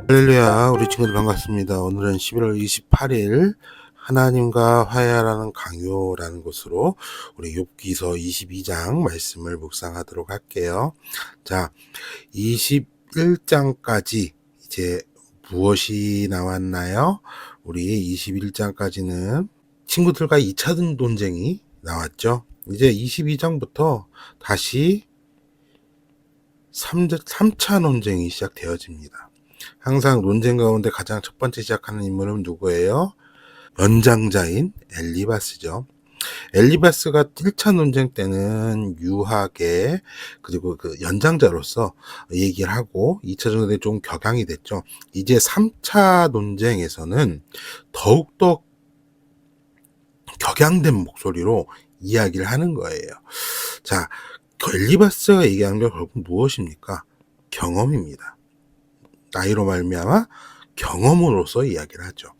할렐루야, 우리 친구들 반갑습니다. 오늘은 11월 28일 하나님과 화해하라는 강요라는 것으로 우리 욥기서 22장 말씀을 묵상하도록 할게요. 자, 21장까지 이제 무엇이 나왔나요? 우리 21장까지는 친구들과 2차 논쟁이 나왔죠. 이제 22장부터 다시 3차 논쟁이 시작되어집니다. 항상 논쟁 가운데 가장 첫 번째 시작하는 인물은 누구예요? 연장자인 엘리바스죠. 엘리바스가 1차 논쟁 때는 유하게 그리고 그 연장자로서 얘기를 하고 2차 논쟁에 좀 격양이 됐죠. 이제 3차 논쟁에서는 더욱더 격양된 목소리로 이야기를 하는 거예요. 자, 엘리바스가 얘기하는 게 결국 무엇입니까? 경험입니다. 나이로 말미암아 경험으로서 이야기를 하죠.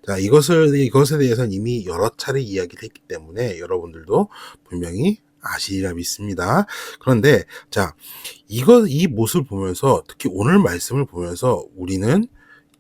자, 이것에 대해서는 이미 여러 차례 이야기를 했기 때문에 여러분들도 분명히 아시리라 믿습니다. 그런데 자, 이 모습을 보면서 특히 오늘 말씀을 보면서 우리는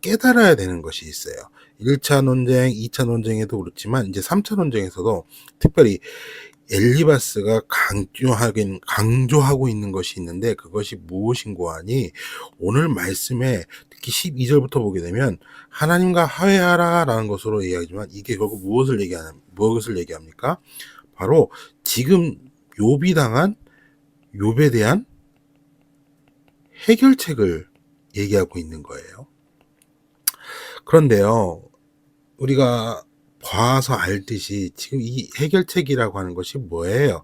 깨달아야 되는 것이 있어요. 1차 논쟁, 2차 논쟁에도 그렇지만 이제 3차 논쟁에서도 특별히 엘리바스가 강조하고 있는 것이 있는데 그것이 무엇인고 하니 오늘 말씀에 특히 12절부터 보게 되면 하나님과 화해하라 라는 것으로 이야기하지만 이게 결국 무엇을 얘기합니까? 바로 지금 욥에 대한 해결책을 얘기하고 있는 거예요. 그런데요, 우리가 봐서 알듯이 지금 이 해결책이라고 하는 것이 뭐예요?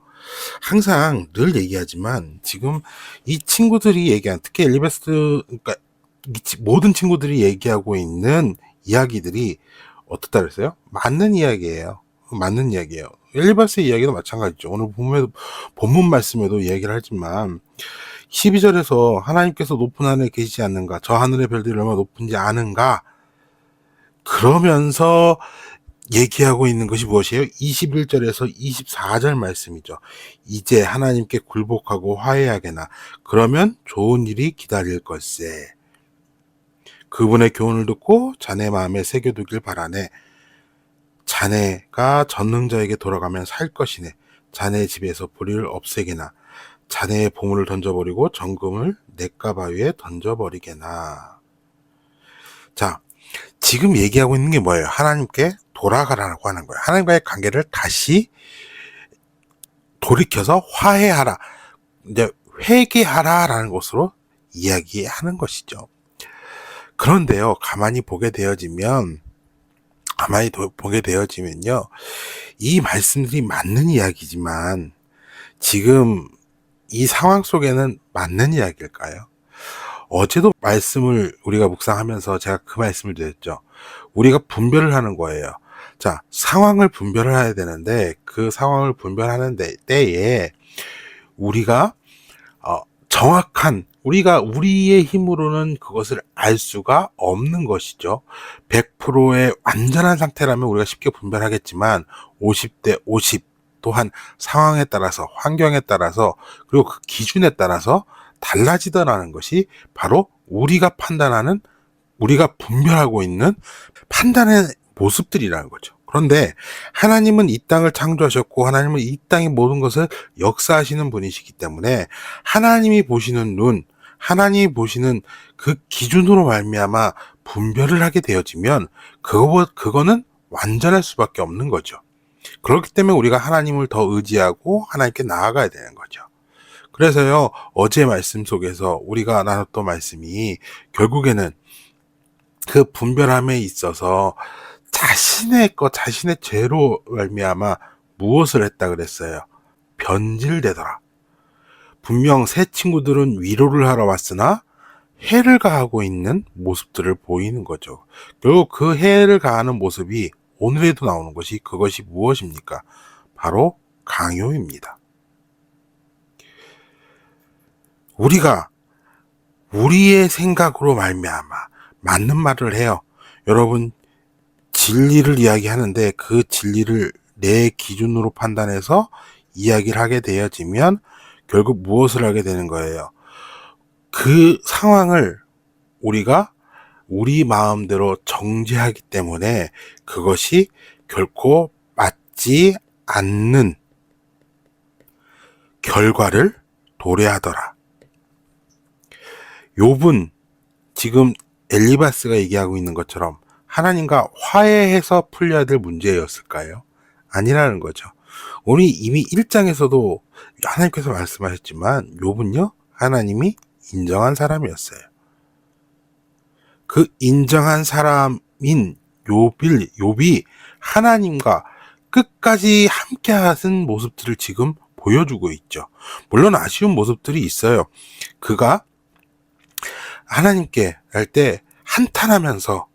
항상 늘 얘기하지만 지금 이 친구들이 얘기한 특히 그러니까 모든 친구들이 얘기하고 있는 이야기들이 어떻다 그랬어요? 맞는 이야기예요. 엘리바스의 이야기도 마찬가지죠. 오늘 본문 말씀에도 이야기를 하지만 12절에서 하나님께서 높은 하늘에 계시지 않는가? 저 하늘의 별들이 얼마나 높은지 아는가? 그러면서 얘기하고 있는 것이 무엇이에요? 21절에서 24절 말씀이죠. 이제 하나님께 굴복하고 화해하게나 그러면 좋은 일이 기다릴 것세. 그분의 교훈을 듣고 자네 마음에 새겨두길 바라네. 자네가 전능자에게 돌아가면 살 것이네. 자네 집에서 불의를 없애게나. 자네의 보물을 던져버리고 정금을 냇가 바위에 던져버리게나. 자, 지금 얘기하고 있는 게 뭐예요? 하나님께 돌아가라고 하는 거예요. 하나님과의 관계를 다시 돌이켜서 화해하라. 이제 회개하라라는 것으로 이야기하는 것이죠. 그런데요, 가만히 보게 되어지면요, 이 말씀들이 맞는 이야기지만 지금 이 상황 속에는 맞는 이야기일까요? 어제도 말씀을 우리가 묵상하면서 제가 그 말씀을 드렸죠. 우리가 분별을 하는 거예요. 자, 상황을 분별을 해야 되는데 그 상황을 분별하는 때에 우리가 정확한 우리의 힘으로는 그것을 알 수가 없는 것이죠. 100%의 완전한 상태라면 우리가 쉽게 분별하겠지만 50대 50 또한 상황에 따라서 환경에 따라서 그리고 그 기준에 따라서 달라지더라는 것이 바로 우리가 분별하고 있는 판단의 모습들이라는 거죠. 그런데 하나님은 이 땅을 창조하셨고 하나님은 이 땅의 모든 것을 역사하시는 분이시기 때문에 하나님이 보시는 눈, 하나님이 보시는 그 기준으로 말미암아 분별을 하게 되어지면 그거는 완전할 수밖에 없는 거죠. 그렇기 때문에 우리가 하나님을 더 의지하고 하나님께 나아가야 되는 거죠. 그래서요, 어제 말씀 속에서 우리가 나눴던 말씀이 결국에는 그 분별함에 있어서 자신의 죄로 말미암아 무엇을 했다 그랬어요? 변질되더라. 분명 새 친구들은 위로를 하러 왔으나 해를 가하고 있는 모습들을 보이는 거죠. 결국 그 해를 가하는 모습이 오늘에도 나오는 것이 그것이 무엇입니까? 바로 강요입니다. 우리가 우리의 생각으로 말미암아 맞는 말을 해요. 여러분, 진리를 이야기하는데 그 진리를 내 기준으로 판단해서 이야기를 하게 되어지면 결국 무엇을 하게 되는 거예요? 그 상황을 우리가 우리 마음대로 정죄하기 때문에 그것이 결코 맞지 않는 결과를 도래하더라. 욥은 지금 엘리바스가 얘기하고 있는 것처럼 하나님과 화해해서 풀려야 될 문제였을까요? 아니라는 거죠. 우리 이미 1장에서도 하나님께서 말씀하셨지만 욥은요, 하나님이 인정한 사람이었어요. 그 인정한 사람인 욥이 하나님과 끝까지 함께 하신 모습들을 지금 보여주고 있죠. 물론 아쉬운 모습들이 있어요. 그가 하나님께 할 때 한탄하면서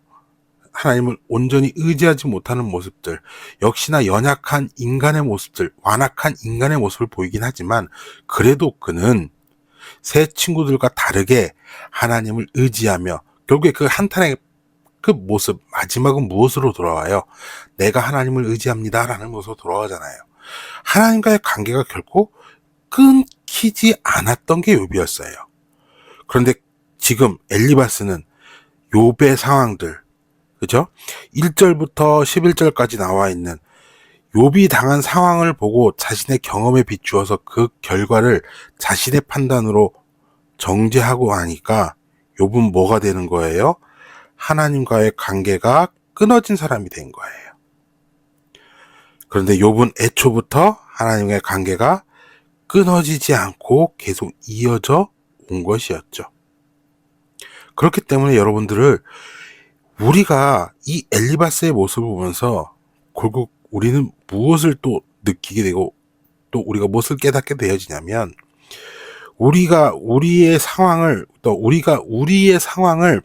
하나님을 온전히 의지하지 못하는 모습들, 역시나 연약한 인간의 모습들, 완악한 인간의 모습을 보이긴 하지만 그래도 그는 새 친구들과 다르게 하나님을 의지하며 결국에 그 한탄의 그 모습, 마지막은 무엇으로 돌아와요? 내가 하나님을 의지합니다 라는 모습으로 돌아가잖아요. 하나님과의 관계가 결코 끊기지 않았던 게 욥이었어요. 그런데 지금 엘리바스는 욥의 상황들, 그죠? 1절부터 11절까지 나와 있는 욥이 당한 상황을 보고 자신의 경험에 비추어서 그 결과를 자신의 판단으로 정죄하고 하니까 욥은 뭐가 되는 거예요? 하나님과의 관계가 끊어진 사람이 된 거예요. 그런데 욥은 애초부터 하나님과의 관계가 끊어지지 않고 계속 이어져 온 것이었죠. 그렇기 때문에 여러분들을 우리가 이 엘리바스의 모습을 보면서 결국 우리는 무엇을 또 느끼게 되고 또 우리가 무엇을 깨닫게 되어지냐면 우리가 우리의 상황을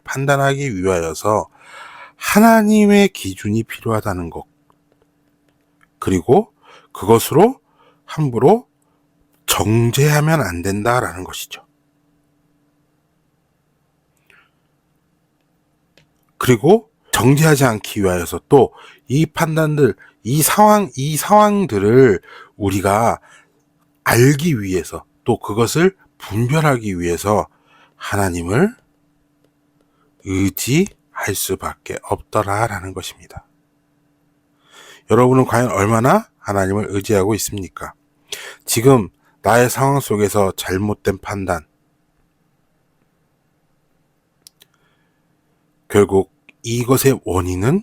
판단하기 위하여서 하나님의 기준이 필요하다는 것, 그리고 그것으로 함부로 정죄하면 안 된다라는 것이죠. 그리고 정죄하지 않기 위하여서 또 이 판단들, 이 상황들을 우리가 알기 위해서 또 그것을 분별하기 위해서 하나님을 의지할 수밖에 없더라라는 것입니다. 여러분은 과연 얼마나 하나님을 의지하고 있습니까? 지금 나의 상황 속에서 잘못된 판단, 결국 이것의 원인은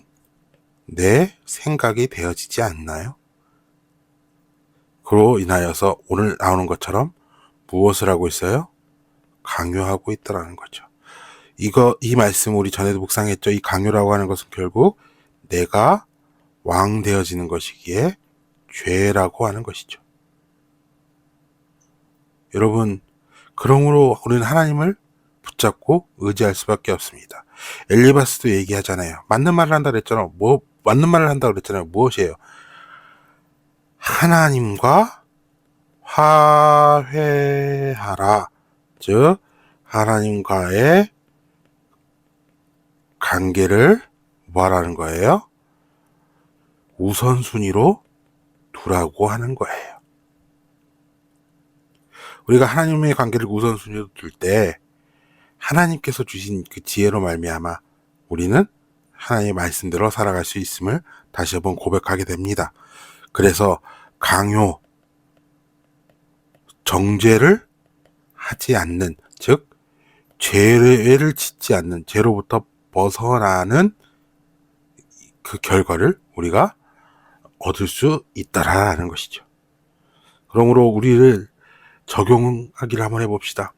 내 생각이 되어지지 않나요? 그로 인하여서 오늘 나오는 것처럼 무엇을 하고 있어요? 강요하고 있더라는 거죠. 이 말씀 우리 전에도 묵상했죠. 이 강요라고 하는 것은 결국 내가 왕 되어지는 것이기에 죄라고 하는 것이죠. 여러분, 그러므로 우리는 하나님을 붙잡고 의지할 수밖에 없습니다. 엘리바스도 얘기하잖아요. 맞는 말을 한다 그랬잖아요. 맞는 말을 한다 그랬잖아요. 무엇이에요? 하나님과 화해하라. 즉 하나님과의 관계를 뭐하라는 거예요? 우선순위로 두라고 하는 거예요. 우리가 하나님의 관계를 우선순위로 둘 때 하나님께서 주신 그 지혜로 말미암아 우리는 하나님의 말씀대로 살아갈 수 있음을 다시 한번 고백하게 됩니다. 그래서 강요, 정죄를 하지 않는, 즉 죄를 짓지 않는, 죄로부터 벗어나는 그 결과를 우리가 얻을 수 있다라는 것이죠. 그러므로 우리를 적용하기를 한번 해봅시다.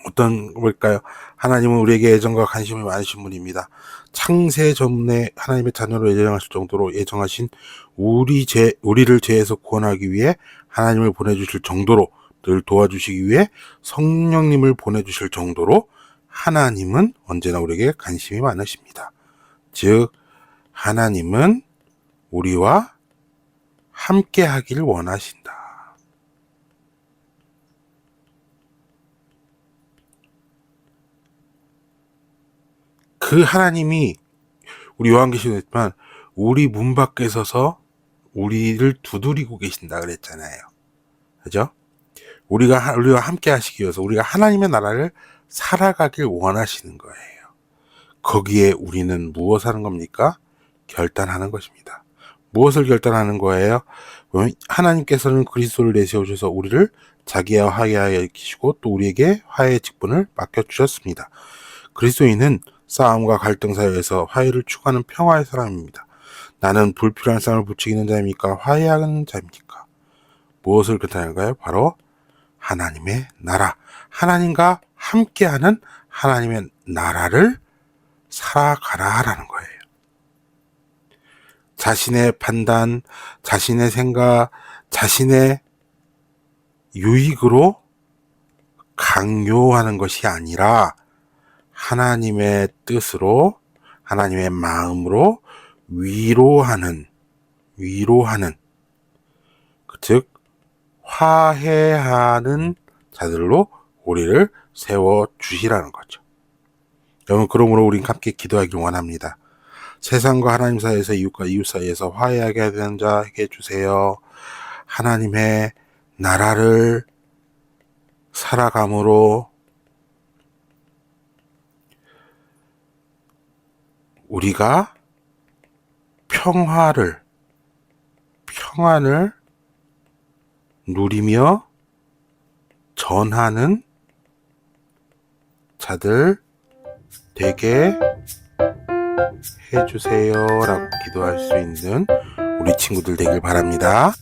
어떤 걸까요? 하나님은 우리에게 애정과 관심이 많으신 분입니다. 창세 전에 하나님의 자녀로 예정하실 정도로 예정하신 우리를 죄에서 구원하기 위해 하나님을 보내주실 정도로, 늘 도와주시기 위해 성령님을 보내주실 정도로 하나님은 언제나 우리에게 관심이 많으십니다. 즉 하나님은 우리와 함께 하길 원하신다. 그 하나님이 우리 요한계시록에 있지만 우리 문 밖에 서서 우리를 두드리고 계신다 그랬잖아요. 그죠? 우리가 함께 하시기 위해서 우리가 하나님의 나라를 살아가길 원하시는 거예요. 거기에 우리는 무엇을 하는 겁니까? 결단하는 것입니다. 무엇을 결단하는 거예요? 하나님께서는 그리스도를 내세우셔서 우리를 자기와 화해하여 여기시고 또 우리에게 화해의 직분을 맡겨주셨습니다. 그리스도인은 싸움과 갈등 사이에서 화해를 추구하는 평화의 사람입니다. 나는 불필요한 싸움을 부추기는 자입니까? 화해하는 자입니까? 무엇을 결단할까요? 바로 하나님의 나라, 하나님과 함께하는 하나님의 나라를 살아가라라는 거예요. 자신의 판단, 자신의 생각, 자신의 유익으로 강요하는 것이 아니라 하나님의 뜻으로, 하나님의 마음으로 위로하는, 즉 화해하는 자들로 우리를 세워주시라는 거죠. 여러분, 그러므로 우린 함께 기도하기를 원합니다. 세상과 하나님 사이에서 이웃과 이웃 사이에서 화해하게 되는 자 해주세요. 하나님의 나라를 살아감으로 우리가 평안을 누리며 전하는 자들 되게 해주세요 라고 기도할 수 있는 우리 친구들 되길 바랍니다.